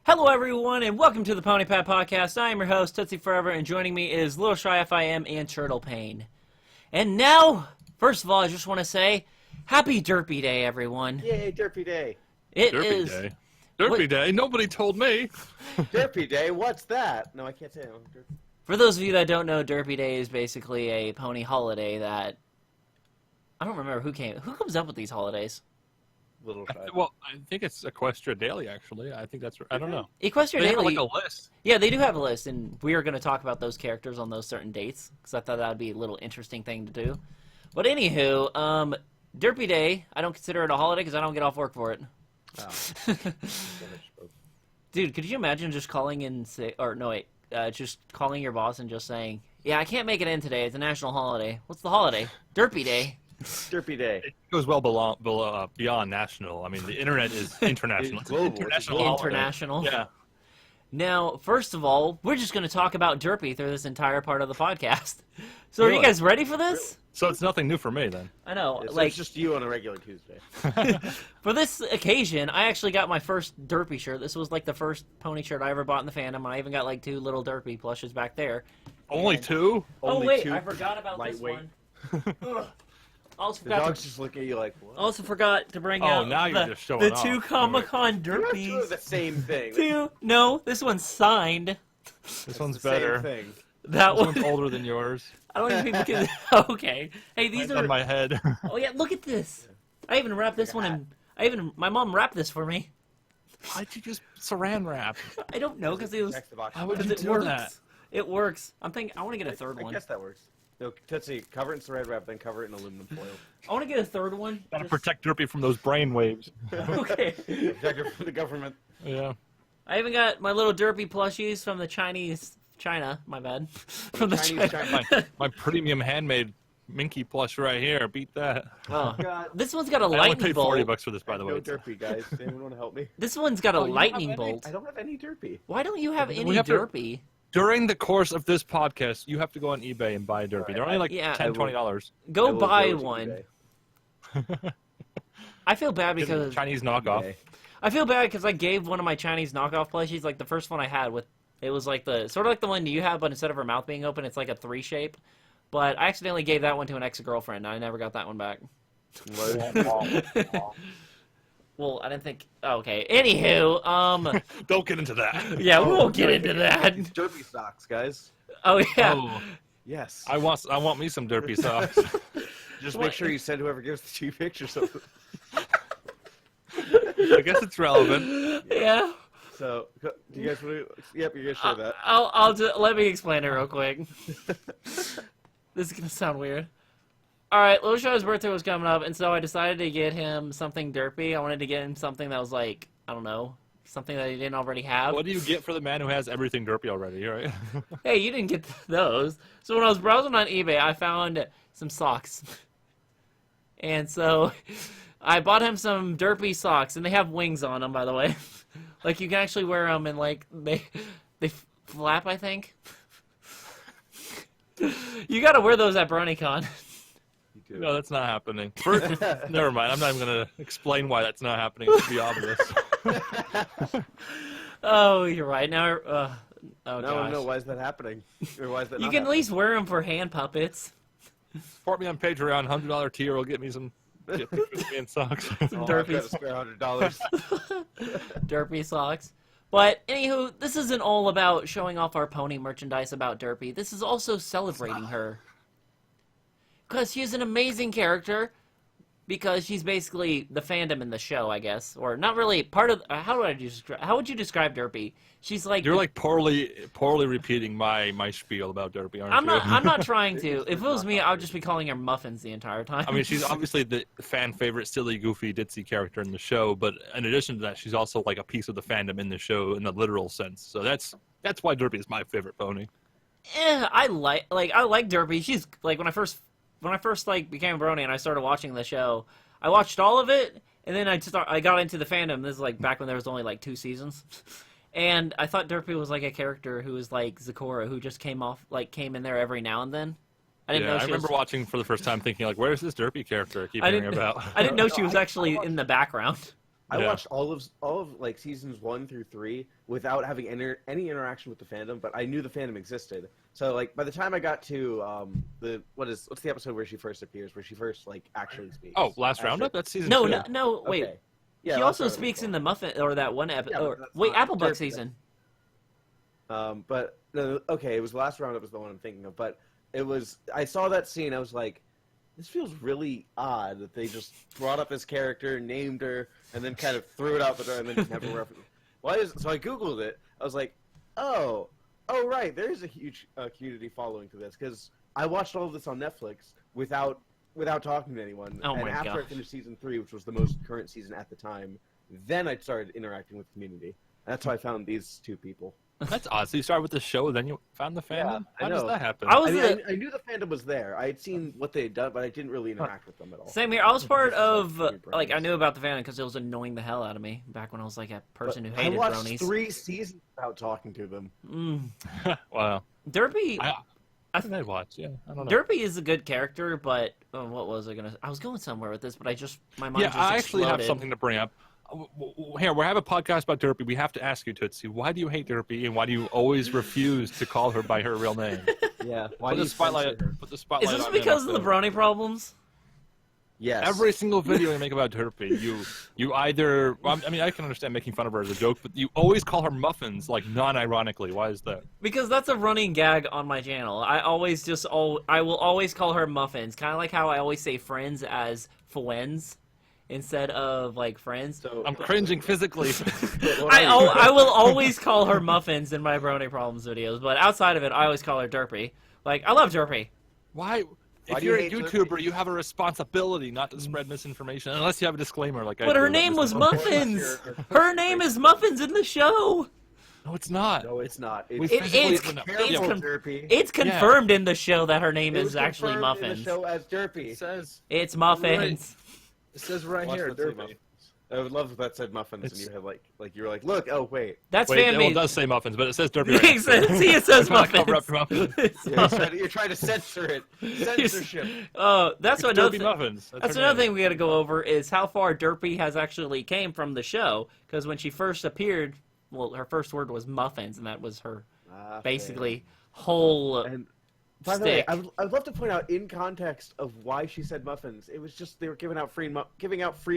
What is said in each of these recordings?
Hello everyone, and welcome to the Pony Pad Podcast. I am your host, Tootsie4ever, and joining me is LittleshyFIM and Turtle Pain. And now, first of all, I just want to say, Happy Derpy Day, everyone. Yay, Derpy Day. Derpy Day. Derpy Day? Nobody told me. Derpy Day? What's that? No, I can't say it. For those of you that don't know, Derpy Day is basically a pony holiday that... I don't remember who comes up with these holidays. Well, I think it's Equestria Daily, actually. I think that's... I don't know. Equestria They Daily... have, like, a list. Yeah, they do have a list, and we are going to talk about those characters on those certain dates, because I thought that would be a little interesting thing to do. But anywho, Derpy Day, I don't consider it a holiday because I don't get off work for it. Oh. Dude, could you imagine just calling in just calling your boss and just saying, yeah, I can't make it in today. It's a national holiday. What's the holiday? Derpy Day. Derpy Day. It goes well beyond national. I mean, the internet is international. It's global. International. Yeah. Now, first of all, we're just going to talk about Derpy through this entire part of the podcast. So Really? Are you guys ready for this? Really? So it's nothing new for me, then. I know. It's just you on a regular Tuesday. For this occasion, I actually got my first Derpy shirt. This was like the first pony shirt I ever bought in the fandom. I even got like 2 little Derpy plushes back there. Only 2? Only wait, 2? I forgot about Lightweight. this one. Also The forgot dogs just look at you like, what? Also forgot to bring out now you're just showing off. 2 Comic-Con You have 2 of Derpies. the same thing. No, this one's signed. This one's the better. Same thing. That This one. one's older than yours. I don't even think we can. Okay. Hey, these Mine's are. on my head. Oh yeah, look at this. I even wrapped this one in. My mom wrapped this for me. Why'd you just saran wrap? I don't know because it was. Check the box. Why would you It do works. that? It works. I'm thinking. I want to get a third I one. guess that works. No, Tootsie, cover it in saran wrap, then cover it in aluminum foil. I want to get a third one. Gotta Just- protect Derpy from those brain waves. Okay. Protect it from the government. Yeah. I even got my little Derpy plushies from the China. My bad. From the Chinese China. My premium handmade Minky plush right here. Beat that. Oh. God. This one's got a I only lightning paid bolt. $40 for this, by the way. No Derpy, guys. Anyone want to help me? This one's got a Oh, you lightning have any? bolt. I don't have any Derpy. Why don't you have We any have to- Derpy? During the course of this podcast, you have to go on eBay and buy a Derpy. Alright, They're only like yeah, $10, I will. $20. I Go will buy go to one. eBay. I feel bad Because because Chinese knockoff. eBay. I feel bad because I gave one of my Chinese knockoff plushies, like the first one I had with, it was like the sort of like the one you have, but instead of her mouth being open, it's like a 3 shape. But I accidentally gave that one to an ex-girlfriend. I never got that one back. Well, I didn't think. Oh, okay. Anywho, Don't get into that. yeah, we won't get into that. Derpy socks, guys. Oh yeah. Oh, Yes. I want me some Derpy socks. Just What? make sure you send whoever gives the 2 pictures of it. I guess it's relevant. Yeah. So, do you guys want to? Yep, you're gonna show that. I'll just let me explain it real quick. This is gonna sound weird. All right, Little Show's birthday was coming up, and so I decided to get him something Derpy. I wanted to get him something that was like, I don't know, something that he didn't already have. What do you get for the man who has everything Derpy already, right? Hey, you didn't get those. So when I was browsing on eBay, I found some socks. And so I bought him some Derpy socks, and they have wings on them, by the way. Like, you can actually wear them, and, like, they flap, I think. You gotta wear those at BronyCon. You do. No, that's not happening. Never mind. I'm not even going to explain why that's not happening. It's be obvious. Oh, you're right. Now, oh, No, gosh. no. Why is that happening? Or why is that You not can at happening? least wear them for hand puppets. Support me on Patreon. $100 tier will get me some and socks. Some Oh, I've got Derpy a spare $100. Derpy socks. But, anywho, this isn't all about showing off our pony merchandise about Derpy. This is also celebrating her. Because she's an amazing character. Because she's basically the fandom in the show, I guess. Or not really part of... How would you describe Derpy? She's like... You're like poorly repeating my spiel about Derpy, aren't you? I'm not trying to. If it was me, I would just be calling her Muffins the entire time. I mean, she's obviously the fan favorite, silly, goofy, ditzy character in the show, but in addition to that, she's also like a piece of the fandom in the show in the literal sense. So that's why Derpy is my favorite pony. I like Derpy. She's like when I first like became a Brony and I started watching the show, I watched all of it, and then I got into the fandom. This is like back when there was only like 2 seasons. And I thought Derpy was like a character who was like Zakora, who just came in there every now and then. I didn't know I she remember was, watching for the first time thinking, like, where's this Derpy character I keep I hearing didn't about? I didn't know she was actually in the background. I Yeah. watched all of like seasons 1 through 3 without having any interaction with the fandom, but I knew the fandom existed. So like by the time I got to what's the episode where she first appears, where she first like actually speaks? Oh, last After- roundup? That's season No, 2. no, wait. Okay. Yeah, She last also round was speaks in one. the Muffin or that one episode. Yeah, but that's Wait, not Applebuck Derpy, season. But no, okay, it was last roundup was the one I'm thinking of, but it was I saw that scene, I was like, this feels really odd that they just brought up this character, named her, and then kind of threw it out the door and then just never referenced. So I googled it. I was like, oh right, there's a huge community following to this because I watched all of this on Netflix without talking to anyone. Oh and my after I gosh. finished season 3, which was the most current season at the time, then I started interacting with the community. That's how I found these two people. That's odd. So you started with the show, then you found the fandom? Yeah, I How does know. that happen? I was I mean, the- I knew the fandom was there. I had seen what they had done, but I didn't really interact with them at all. Same here. I was part This is like of your like I bronies. knew about the fandom because it was annoying the hell out of me back when I was like a person who I hated watched bronies. 3 seasons without talking to them. Wow. Derpy, I think I'd watch, yeah. I don't know. Derpy is a good character, but what was I gonna? I was going somewhere with this, but my mind Yeah, just I actually have exploded. something to bring up. Here, we have a podcast about Derpy. We have to ask you, Tootsie, why do you hate Derpy, and why do you always refuse to call her by her real name? Yeah. Why Put do the you spotlight. censor her? Put the spotlight. Is this on him because of the up there. Brony Problems? Yes. Every single video you make about Derpy, you either. Well, I mean, I can understand making fun of her as a joke, but you always call her muffins, like non-ironically. Why is that? Because that's a running gag on my channel. I will always call her muffins, kind of like how I always say friends as fwens instead of like friends. So I'm cringing physically. I will always call her muffins in my Brony Problems videos, but outside of it, I always call her Derpy. Like I love Derpy. Why? Why If do you you're a hate YouTuber, Derpy? you have a responsibility not to spread misinformation, unless you have a disclaimer like I But do. her that name was misinformation- Muffins. Her name is Muffins in the show. No, it's not. No, it's not. We It's, physically is. put it- careful, it's con- Derpy. It's confirmed in the show that her name It is was actually confirmed in Muffins. the show as Derpy. It says It's Muffins. it says right Watch here, that say Derpy. muffins. I would love if that said muffins and It's- you had like you were like, look, oh wait. That's Wait, fan it made. does say muffins, but it says Derpy. Right next to it. See, it says It's not cover up Muffins. for muffins. Yeah, you're trying to censor it. Censorship. Oh, that's It's another Derpy thing. muffins. That's her another name. thing we got to go over is how far Derpy has actually came from the show. Because when she first appeared, well, her first word was muffins, and that was her basically whole And by the way, stick. I would love to point out in context of why she said muffins. It was just they were giving out free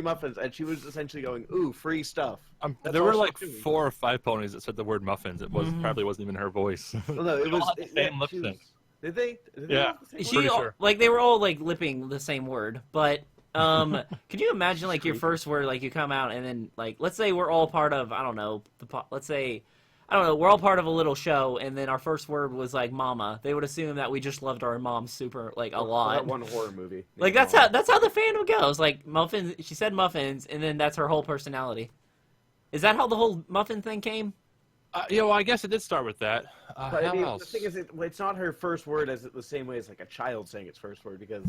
muffins, and she was essentially going, "Ooh, free stuff." That's There all were she like was doing. 4 or 5 ponies that said the word muffins. It was probably wasn't even her voice. Well, no, it They all was had the same lip she was- sync. Did they? Did they Yeah. have the same She word? Pretty sure. like they were all like lipping the same word, but could you imagine like your first word, like you come out and then like let's say we're all part of let's say we're all part of a little show and then our first word was like mama. They would assume that we just loved our mom super like a Or lot. that one horror movie. Like that's how the fandom goes. Like muffins, she said muffins, and then that's her whole personality. Is that how the whole muffin thing came? Yeah, well, I guess it did start with that. But I How mean, else? the thing is, it's not her first word as the same way as like a child saying its first word because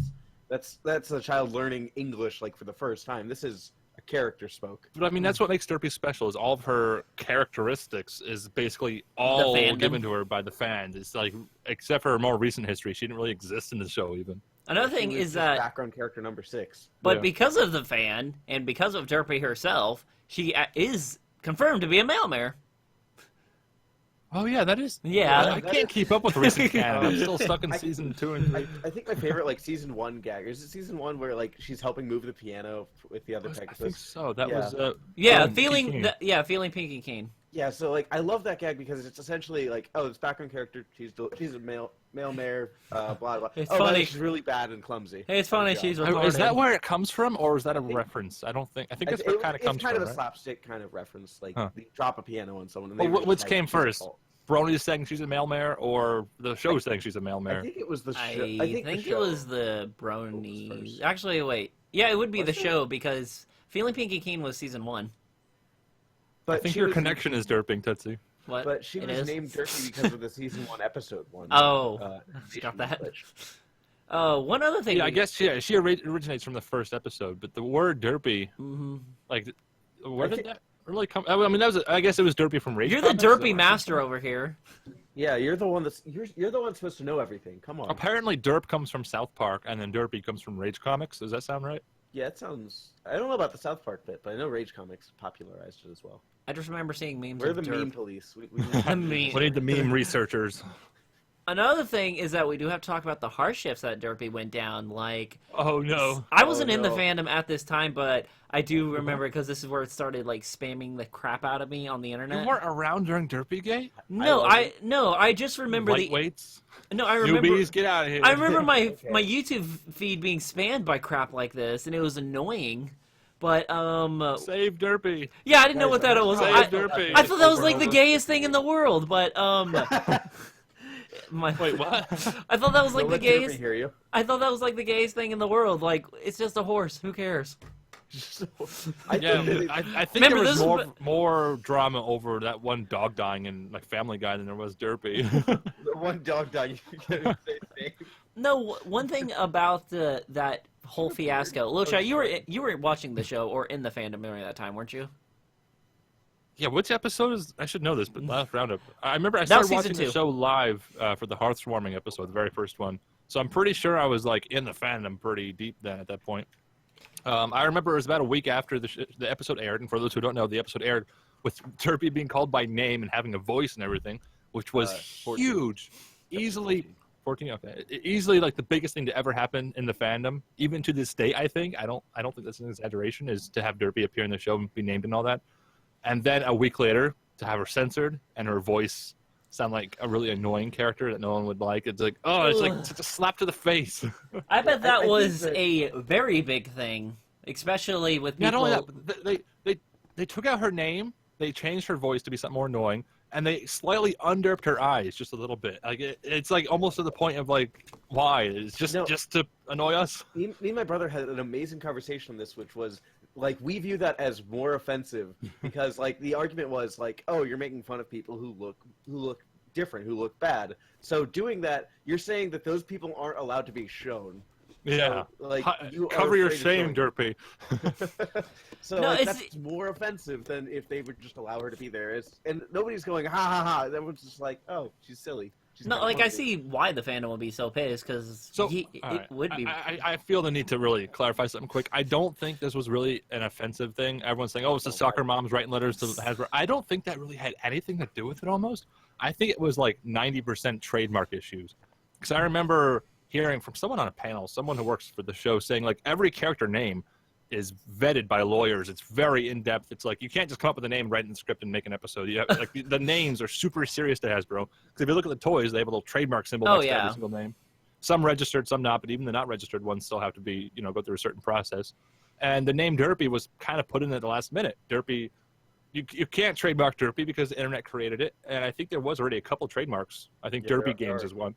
that's a child learning English like for the first time. This is a character spoke. But I mean, that's what makes Derpy special. Is all of her characteristics is basically all fandom. given to her by the fans. It's like, except for her more recent history, she didn't really exist in the show even. Another She thing was is just that, background character number 6. but Yeah. because of the fan and because of Derpy herself, she is confirmed to be a male mare. Oh yeah, that is. Yeah. I can't keep up with recent canon. I'm still stuck in season 2 and 3. I think my favorite like season 1 gag is it season 1 where like she's helping move the piano with the other I think Pegasus. so. That Yeah. was. Yeah, Pinky Keen. feeling Pinky Keen. Yeah, so like I love that gag because it's essentially like, oh, this background character, she's a male mare, blah blah. It's oh, by the way, funny. she's really bad and clumsy. Hey, it's funny Good she's job. retarded. Is that where it comes from, or is that a reference? I think that's where it kind of comes It's kind from. of a right? slapstick kind of reference, like Huh. you drop a piano on someone. And Well, they were which just came like, she's a first? cult. Brony saying she's a male mare, or the show saying she's a male I mare? think it was the show. I I think think the it show. was the was Brony. first. Actually, wait. Yeah, it would be Was the it? show because Feeling Pinky Keen was season 1. But I think she your was- connection is derping, Tootsie. What? But she It was is? named Derpy because of the season 1, episode 1. Oh, forgot that. glitch. One other thing. Yeah, I guess she originates from the first episode, but the word derpy, Mhm. like, where I did think- that really come? I mean, I guess it was derpy from Rage. You're the Comics, derpy so- master over here. Yeah, you're the one you're the one supposed to know everything. Come on. Apparently, derp comes from South Park, and then derpy comes from Rage Comics. Does that sound right? Yeah, it sounds. I don't know about the South Park bit, but I know Rage Comics popularized it as well. I just remember seeing memes We're of the Derp. meme police. We The meme. We need the meme researchers. Another thing is that we do have to talk about the hardships that Derpy went down. Like, Oh no. I wasn't in the no. fandom at this time, but I do remember because this is where it started like spamming the crap out of me on the internet. You weren't around during Derpygate? I just remember Lightweights? I remember Newbies, get out of here. I remember my Okay. my YouTube feed being spammed by crap like this, and it was annoying. But Save Derpy. yeah, I didn't know what that was. Save Derpy. I thought that was like the gayest thing in the world, but Wait, what? I thought that was like Don't the let Derpy gayest. hear you. I thought that was like the gayest thing in the world. Like, it's just a horse. Who cares? Yeah, think I think Remember, there was this is more drama over that one dog dying in like Family Guy than there was Derpy. the one dog died. You can't say his name. No, one thing about that whole fiasco. Littleshy, you were watching the show or in the fandom during that time, weren't you? Yeah, which episode is? I should know this, but last roundup. I remember I That was started watching season the 2. show live for the Hearthwarming episode, the very first one. So I'm pretty sure I was like in the fandom pretty deep then at that point. I remember it was about a week after the episode aired, and for those who don't know, the episode aired with Derpy being called by name and having a voice and everything, which was 14. huge. Easily 14, okay. Easily like the biggest thing to ever happen in the fandom, even to this day. I think I don't think that's an exaggeration, is to have Derpy appear in the show and be named and all that. And then a week later, to have her censored and her voice sound like a really annoying character that no one would like. It's like, oh, it's like such a slap to the face. I bet that I think was that- a very big thing, especially with people. Not only that, but they took out her name, they changed her voice to be something more annoying, and they slightly underped her eyes just a little bit. Like it's like almost to the point of like, why? It's just No. just to annoy us. Me and my brother had an amazing conversation on this, which was like we view that as more offensive because like the argument was like, oh, you're making fun of people who look different, who look bad. So doing that, you're saying that those people aren't allowed to be shown. Yeah. So, like you are Cover your afraid of shame, showing- Derpy. So No, like, it's- that's more offensive than if they would just allow her to be there. And nobody's going ha ha ha. Everyone's just like, oh, she's silly. She's No, kinda like I funky. see why the fandom would be so pissed because So it all right. would be. I feel the need to really clarify something quick. I don't think this was really an offensive thing. Everyone's saying, "Oh, it's the soccer moms writing letters to Hasbro." I don't think that really had anything to do with it. Almost, I think it was like 90% trademark issues. Because I remember hearing from someone on a panel, someone who works for the show, saying like every character name is vetted by lawyers. It's very in depth. It's like you can't just come up with a name, write in the script, and make an episode. You have, like the names are super serious to Hasbro. Because if you look at the toys, they have a little trademark symbol next to every single name. Some registered, some not, but even the not registered ones still have to be, go through a certain process. And the name Derpy was kind of put in at the last minute. Derpy, you can't trademark Derpy because the internet created it, and I think there was already a couple trademarks. I think Yeah, Derpy there Games are. is one.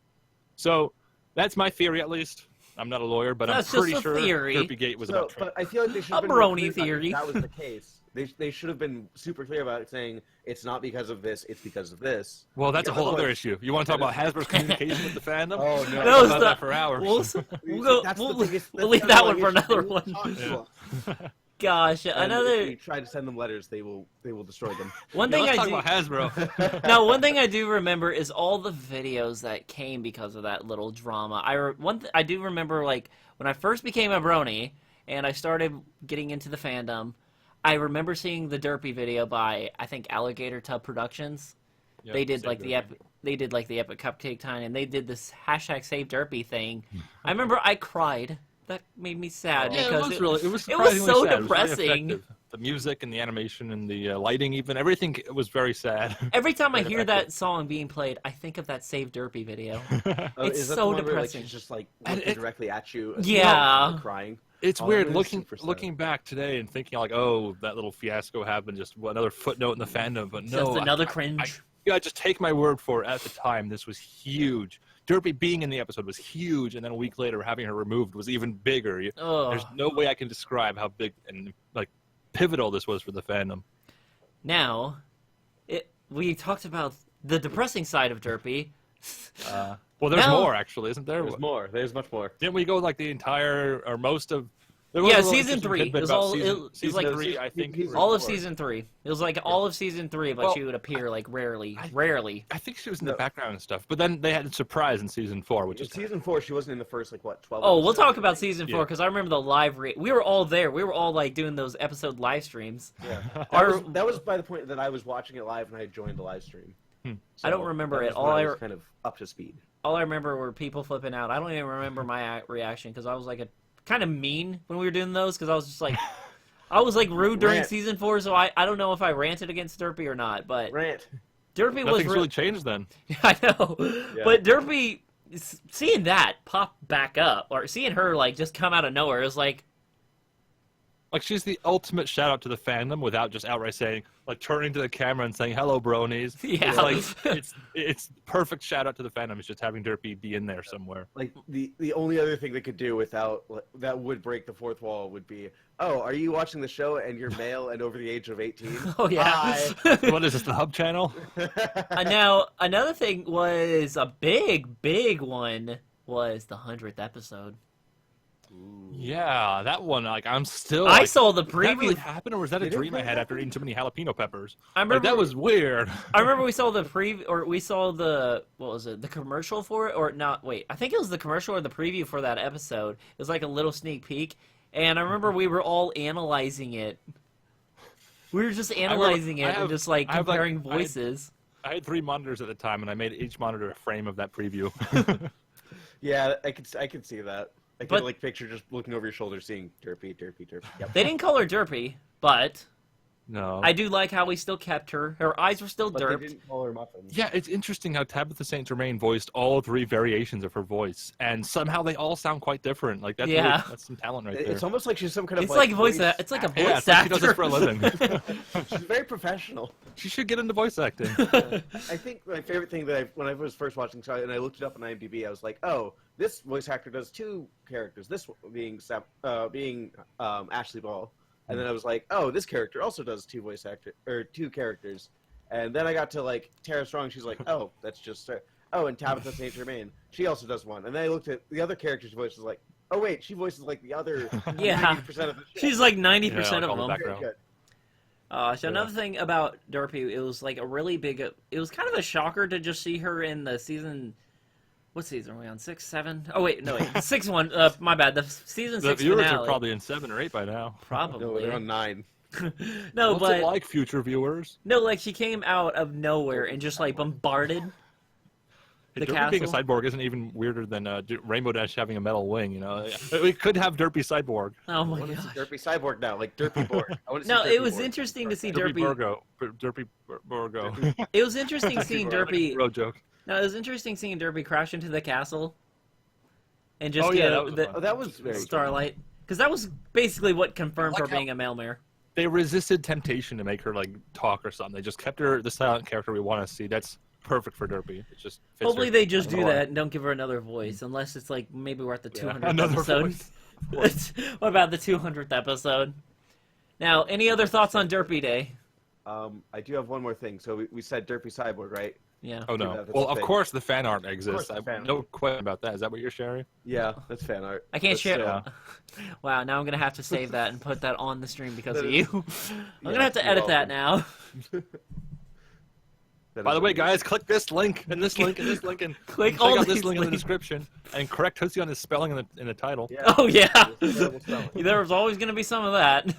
So that's my theory, at least. I'm not a lawyer, but That's I'm pretty just a sure theory. Derpygate was So, about trade. but I feel like they should A have been more Brony clear about it theory. if that was the case. They should have been super clear about it, saying it's not because of this, it's because of this. Well, that's a whole other Otherwise- issue. You want to talk about Hasbro's communication with the fandom? Oh, no. We'll No, talk it's about not- that for hours. We'll go. That's the We'll, biggest- we'll that's leave the that one for underlying another issue. one. They will talk to us. Gosh, And another If we try to send them letters, they will destroy them. one Yeah, thing let's I talk do. about Hasbro. Now, one thing I do remember is all the videos that came because of that little drama. I do remember, like, when I first became a Brony and I started getting into the fandom, I remember seeing the Derpy video by, I think, Alligator Tub Productions. Yeah, They did same like the Derpy. epic cupcake time, and they did this hashtag Save Derpy thing. I remember I cried. That made me sad Yeah, because it was it was surprisingly so sad. It was very depressing. effective. The music and the animation and the lighting, even everything was very sad. Every time I Very hear effective. that song being played, I think of that Save Derpy video. Oh, It's is that so the one where, depressing. Like, she's just like And looking it- directly at you. and Yeah. crying. It's Oh, weird it is looking super sad. looking back today and thinking like, oh, that little fiasco happened, just another footnote in the fandom. But no, Just another I- cringe. yeah, just take my word for it. At the time, this was huge. Derpy being in the episode was huge, and then a week later, having her removed was even bigger. Ugh. There's no way I can describe how big and like pivotal this was for the fandom. Now, we talked about the depressing side of Derpy. Well, there's Now- more actually, isn't there? There's more. There's much more. Didn't we go like the entire or most of There was a Yeah, little season interesting 3. It tidbit was about all. season, It was season like 3, I think. he's all of four. season 3. It was like all of season 3, but Well, she would appear like rarely. I- Rarely. I think she was in No. the background and stuff. But then they had a surprise in season 4, which In is season 4, she wasn't in the first, like, what, 12 Oh, we'll episodes? talk about season 4 Yeah. because I remember the live. We were all there. We were all like doing those episode live streams. Yeah. Our- That was by the point that I was watching it live and I had joined the live stream. I don't remember that it. was All when I was kind of up to speed. All I remember were people flipping out. I don't even remember my reaction because I was like a kind of mean when we were doing those because I was just like, I was like rude during Rant. season 4, so I don't know if I ranted against Derpy or not, but Rant. Derpy was nothing's really changed then. I know, Yeah. but Derpy seeing that pop back up or seeing her like just come out of nowhere, it was like, Like, she's the ultimate shout out to the fandom without just outright saying, like, turning to the camera and saying, hello, bronies. Yeah. It's like, it's perfect shout out to the fandom. It's just having Derpy be in there somewhere. Like, the only other thing they could do without, that would break the fourth wall would be, oh, are you watching the show and you're male and over the age of 18? oh yeah. Hi. What is this, the Hub channel? Now another thing was a big one was the 100th episode. Yeah, that one, like, I'm still. I Like, saw the did that really preview. happen, or was that a Did it dream I really had after happen? eating too many jalapeno peppers? I remember Like, that was weird. I remember we saw the we saw the, what was it, the commercial for it, or not, wait, I think it was the commercial or the preview for that episode. It was like a little sneak peek, and I remember we were all analyzing it. We were just analyzing it and just like I have, like, comparing voices. I had 3 monitors at the time, and I made each monitor a frame of that preview. Yeah, I could see that. I But- could, like, picture just looking over your shoulder seeing Derpy. Yep. They didn't call her Derpy, but No. I do like how we still kept her. Her eyes were still But they derped. didn't call her Muffin. Yeah, it's interesting how Tabitha St. Germain voiced all 3 variations of her voice, and somehow they all sound quite different. Like, that's, Yeah. really, that's some talent right there. It's almost like she's some kind of It's like voice. It's like a voice Yeah, it's like she actor. does this for a living. She's very professional. She should get into voice acting. I think my favorite thing that when I was first watching Sky and I looked it up on IMDb, I was like, oh, this voice actor does 2 characters. This one being Ashley Ball, and then I was like, oh, this character also does 2 characters. And then I got to like Tara Strong. She's like, oh, that's just her. Oh, and Tabitha St. Germain, she also does one. And then I looked at the other character's voices, like, oh wait, she voices like the other Yeah. 90% of the show. She's like 90% Yeah, like all of the them. background. Very good. So another thing about Derpy, it was like a really big. It was kind of a shocker to just see her in the season. What season are we on? 6, 7? Oh wait, no wait, 6 1. My bad. The season The 6 viewers finale. are probably in 7 or 8 by now. No, Probably. they're on 9. No, What's but it like, future viewers? no, like she came out of nowhere and just like bombarded the Derpy being a castle. cyborg isn't even weirder than Rainbow Dash having a metal wing, you know? We could have Derpy cyborg. Oh I my want to see god. Derpy Cyborg now, like Derpy Borg. I want to see No, Derpy it was Borg. interesting to see Derpy Derpy. Burgo. Derpy Burgo. It was interesting seeing Derpy. Road joke. No, it was interesting seeing Derpy crash into the castle and just Oh, yeah, get that was the fun. Oh, that was very cool. Starlight, because that was basically what confirmed Like her how- being a male mare. They resisted temptation to make her, like, talk or something. They just kept her the silent character we want to see. That's perfect for Derpy. It just fits Hopefully her. they just do Annoying. that and don't give her another voice, unless it's like maybe we're at the 200th Another episode. voice. What about the 200th episode? Now, any other thoughts on Derpy Day? I do have one more thing. So we said Derpy Cyborg, right? Yeah. Oh, Yeah, no. that's Well, a of thing. course the fan art course exists. the I have fan no question about that. Is that what you're sharing? Yeah, that's fan art. I can't That's share. so- Wow, now I'm gonna have to save that and put that on the stream because of That you. is- I'm Yeah, gonna have to you're edit that welcome. now. That By is the way, amazing. guys, click this link and this link and this link and Click check all out this these link in the links. description and correct Tootsie on his spelling in the title. Yeah. Oh yeah. It's terrible spelling. There was always gonna be some of that.